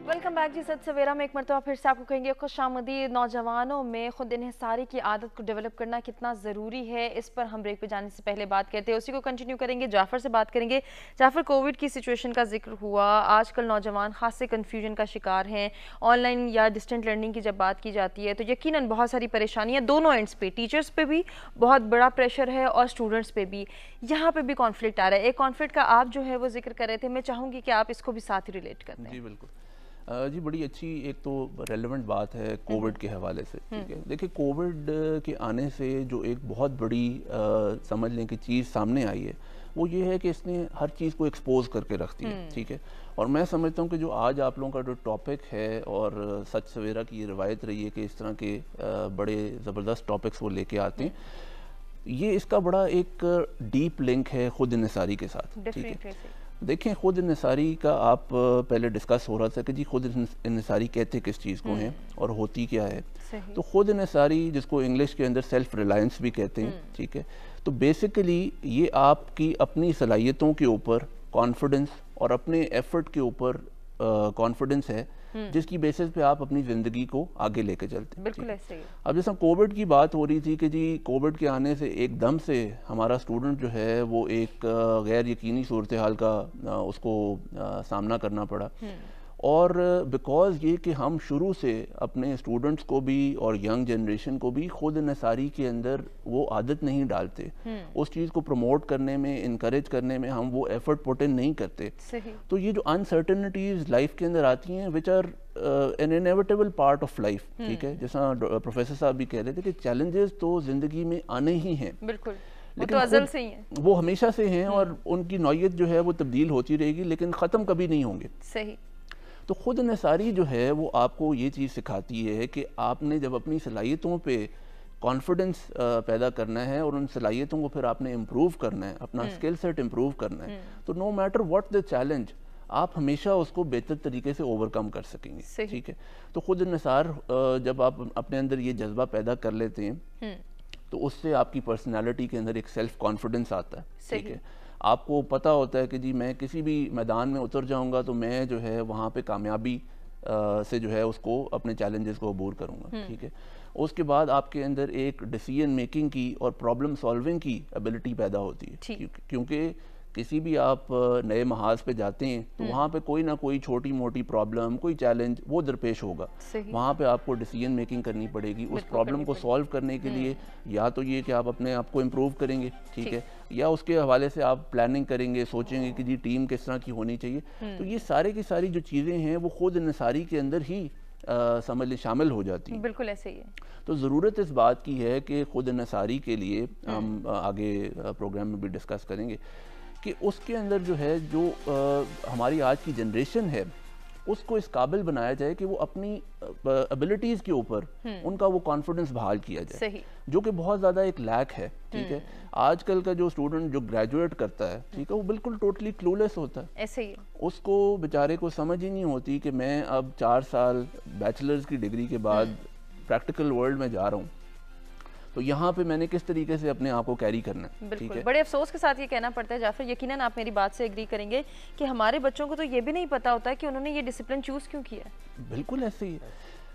Welcome back जी। सत सवेरा में एक मरतबा फिर से आपको कहेंगे खुशामदीद। नौजवानों में खुद इन्हिसारी की आदत को डेवलप करना कितना ज़रूरी है, इस पर हम ब्रेक पे जाने से पहले बात करते हैं। उसी को कंटिन्यू करेंगे, जाफ़र से बात करेंगे। जाफ़र, कोविड की सिचुएशन का जिक्र हुआ, आजकल नौजवान खासे कन्फ्यूजन का शिकार हैं। ऑनलाइन या डिस्टेंट लर्निंग की जब बात की जाती है तो यकीनन बहुत सारी परेशानियाँ दोनों एंड्स पे, टीचर्स पे भी बहुत बड़ा प्रेशर है और स्टूडेंट्स पे भी। यहाँ पे भी कॉन्फ्लिक्ट आ रहा है। एक कॉन्फ्लिक्ट का आप जो है वो जिक्र कर रहे थे, मैं चाहूँगी कि आप इसको भी साथ ही रिलेट कर दें। जी बिल्कुल। जी बड़ी अच्छी एक तो रेलेवेंट बात है कोविड के हवाले से। ठीक है, देखिए कोविड के आने से जो एक बहुत बड़ी समझ लें कि चीज़ सामने आई है वो ये है कि इसने हर चीज़ को एक्सपोज करके रख दिया। ठीक है, और मैं समझता हूँ कि जो आज आप लोगों का जो टॉपिक है और सच सवेरा की ये रवायत रही है कि इस तरह के बड़े ज़बरदस्त टॉपिक्स वो लेके आते हैं, ये इसका बड़ा एक डीप लिंक है खुद इन्हिसारी के साथ। ठीक है, देखें खुद इन्हिसारी का आप पहले डिस्कस हो रहा था कि जी खुद इन्हिसारी कहते किस चीज़ को हैं और होती क्या है। तो खुद इन्हिसारी, जिसको इंग्लिश के अंदर सेल्फ रिलायंस भी कहते हैं, ठीक है, तो बेसिकली ये आपकी अपनी सलाहियतों के ऊपर कॉन्फिडेंस और अपने एफर्ट के ऊपर कॉन्फिडेंस है जिसकी बेसिस पे आप अपनी ज़िंदगी को आगे लेके चलते हैं। बिल्कुल ऐसे ही। अब जैसा कोविड की बात हो रही थी कि जी कोविड के आने से एकदम से हमारा स्टूडेंट जो है वो एक गैर यकीनी सूरत हाल का उसको सामना करना पड़ा। और बिकॉज ये कि हम शुरू से अपने स्टूडेंट्स को भी और यंग जनरेशन को भी खुद इन्हिसारी के अंदर वो आदत नहीं डालते, उस चीज़ को प्रमोट करने में, इनकरेज करने में हम वो एफर्ट पुट इन नहीं करते। तो ये जो अनसर्टेनिटीज लाइफ के अंदर आती हैं which are an inevitable part of life. ठीक है, जैसा प्रोफेसर साहब भी कह रहे थे कि चैलेंजेस तो जिंदगी में आने ही हैं, बिल्कुल, लेकिन वो तो अज़ल से ही हैं, वो हमेशा से हैं और उनकी नौयत जो है वो तब्दील होती रहेगी, लेकिन ख़त्म कभी नहीं होंगे। सही। तो खुद इन्हिसारी जो है वो आपको ये चीज़ सिखाती है कि आपने जब अपनी सलाहियतों पे कॉन्फिडेंस पैदा करना है और उन सलाहियतों को फिर आपने इम्प्रूव करना है, अपना स्किल सेट इम्प्रूव करना है, तो no matter what the challenge आप हमेशा उसको बेहतर तरीके से ओवरकम कर सकेंगे। ठीक है, तो खुद इन्हिसार जब आप अपने अंदर ये जज्बा पैदा कर लेते हैं तो उससे आपकी पर्सनैलिटी के अंदर एक सेल्फ कॉन्फिडेंस आता है। ठीक है, आपको पता होता है कि जी मैं किसी भी मैदान में उतर जाऊंगा तो मैं जो है वहाँ पे कामयाबी से जो है उसको अपने चैलेंजेस को अबूर करूँगा। ठीक है, उसके बाद आपके अंदर एक डिसीजन मेकिंग की और प्रॉब्लम सॉल्विंग की एबिलिटी पैदा होती है, क्योंकि किसी भी आप नए महाज पे जाते हैं तो वहाँ पे कोई ना कोई छोटी मोटी प्रॉब्लम, कोई चैलेंज वो दरपेश होगा। वहाँ पे आपको डिसीजन मेकिंग करनी पड़ेगी उस प्रॉब्लम को सॉल्व करने के लिए। या तो ये कि आप अपने आप को इम्प्रूव करेंगे, ठीक है, या उसके हवाले से आप प्लानिंग करेंगे, सोचेंगे कि जी टीम किस तरह की होनी चाहिए। तो ये सारे की सारी जो चीज़ें हैं वो खुद इन्हिसारी के अंदर ही समझ लें शामिल हो जाती हैं। बिल्कुल ऐसे ही है। तो ज़रूरत इस बात की है कि खुद इन्हिसारी के लिए हम आगे प्रोग्राम में भी डिस्कस करेंगे कि उसके अंदर जो है जो हमारी आज की जनरेशन है उसको इस काबिल बनाया जाए कि वो अपनी एबिलिटीज़ के ऊपर उनका वो कॉन्फिडेंस बहाल किया जाए। सही। जो कि बहुत ज़्यादा एक लैक है। ठीक है, आजकल का जो स्टूडेंट जो ग्रेजुएट करता है, ठीक है, वो बिल्कुल टोटली क्लूलेस होता है। ऐसे ही उसको बेचारे को समझ ही नहीं होती कि मैं अब 4 साल बैचलर्स की डिग्री के बाद प्रैक्टिकल वर्ल्ड में जा रहा हूँ, तो यहाँ पे मैंने किस तरीके से अपने आप को कैरी करना है। ठीक है, बड़े अफसोस के साथ ये कहना पड़ता है जाफर, यकीनन आप मेरी बात से एग्री करेंगे कि हमारे बच्चों को तो ये भी नहीं पता होता कि उन्होंने ये डिसिप्लिन चूज क्यों किया है। बिल्कुल ऐसे ही है।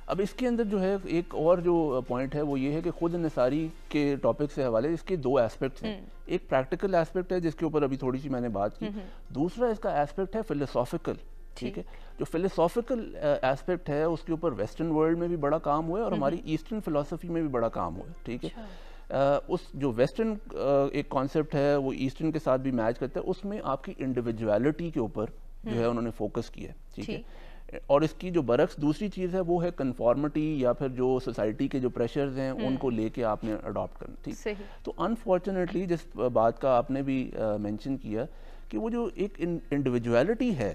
अब इसके अंदर जो है एक और जो पॉइंट है वो ये है कि खुद इन्हिसारी के टॉपिक से हवाले इसके 2 एस्पेक्ट्स हैं। एक प्रैक्टिकल एस्पेक्ट है जिसके ऊपर अभी थोड़ी सी मैंने बात की, दूसरा इसका एस्पेक्ट है फिलोसॉफिकल। ठीक है, जो फिलोसॉफिकल एस्पेक्ट है उसके ऊपर वेस्टर्न वर्ल्ड में भी बड़ा काम हुआ है और हमारी ईस्टर्न फिलोसफी में भी बड़ा काम हुआ है। ठीक है, उस जो वेस्टर्न एक कॉन्सेप्ट है वो ईस्टर्न के साथ भी मैच करता है, उसमें आपकी इंडिविजुअलिटी के ऊपर जो है उन्होंने फोकस किया है। ठीक है, और इसकी जो बरक्स दूसरी चीज़ है वो है कन्फॉर्मिटी या फिर जो सोसाइटी के जो प्रेशर्स हैं उनको लेके आपने अडॉप्ट करना। ठीक, तो अनफॉर्चुनेटली जिस बात का आपने भी मेंशन किया कि वो जो एक इंडिविजुअलिटी है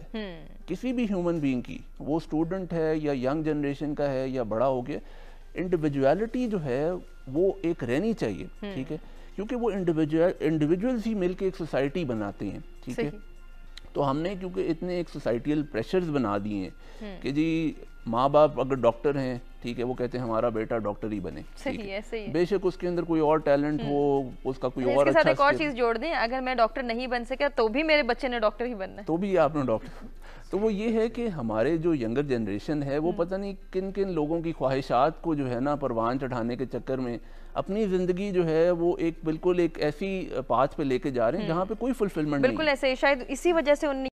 किसी भी ह्यूमन बीइंग की, वो स्टूडेंट है या यंग जनरेशन का है या बड़ा हो गया, इंडिविजुअलिटी जो है वो एक रहनी चाहिए। ठीक है, क्योंकि वो इंडिविजुअल्स ही मिलके एक सोसाइटी बनाते हैं। ठीक है, तो हमने क्योंकि इतने एक सोसाइटियल प्रेशर्स बना दिए हैं कि जी माँ बाप अगर डॉक्टर हैं, ठीक है, वो कहते हैं हमारा बेटा डॉक्टर ही बने, सही है, सही है। बेशक उसके अंदर कोई और टैलेंट हो, उसका कोई और अच्छा, अच्छा एक और चीज जोड़ दें, अगर मैं डॉक्टर नहीं बन सका तो भी मेरे बच्चे ने डॉक्टर ही बनना है, तो भी आपने डॉक्टर। तो वो ये है कि हमारे जो यंगर जनरेशन है वो पता नहीं किन किन लोगों की ख्वाहिशात को जो है ना परवान चढ़ाने के चक्कर में अपनी जिंदगी जो है वो एक बिल्कुल एक ऐसी पाथ पे लेके जा रहे हैं जहाँ पे कोई फुलफिलमेंट नहीं। बिल्कुल ऐसे, शायद इसी वजह से